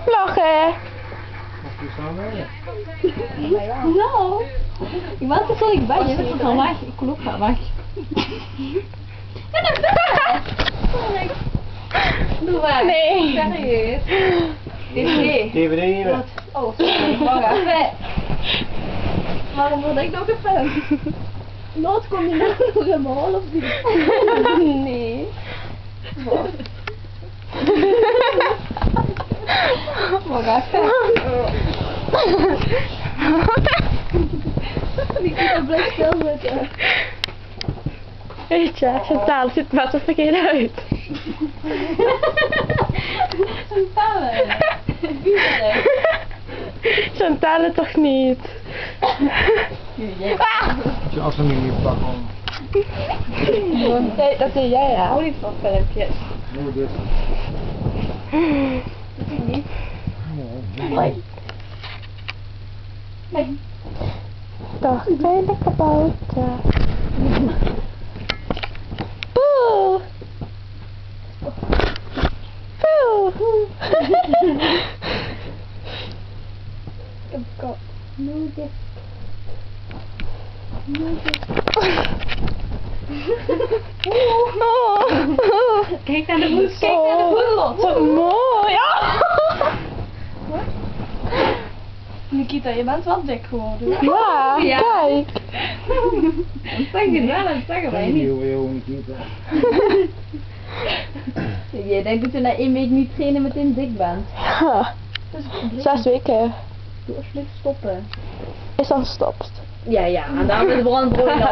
Lachen. Nou, ik wou toch zo ik bij je. Dat is al laag. Ik kon ook gaan weg. Ja, dat is doe maar. Nee. Serieus. DVD. DVD hier. Oh, sorry. Wacht even. Waarom word ik nog gefilmd? Nood kom je nog helemaal of niet? Nee. Wacht even. Die kan er blijft stilzitten. Weet je, Chantal ziet er zo verkeerd uit. Chantal. Chantal toch niet? Je as hem niet pakken. Nee, dat doe jij ja. Hou niet van filmpjes. Nee, dit. Dat doe ik niet. Hoi. Nee. Toch ben ik kabouter. Poeh. Poeh. Ik heb kop. Moeder. Oh. Kijk naar de voet. Kijk naar de voet. Wat mooi. Ja. Nikita, je bent wel dik geworden. Ja, Ja. kijk. Dat zeg je wel, dat zeggen wij niet. Je denkt dat je na 1 week niet trainen meteen dik bent. Ja. Dat is een probleem. 6 weken. Doe alsjeblieft stoppen. Is dan gestopt. Ja, en dan is de brandbrood dan.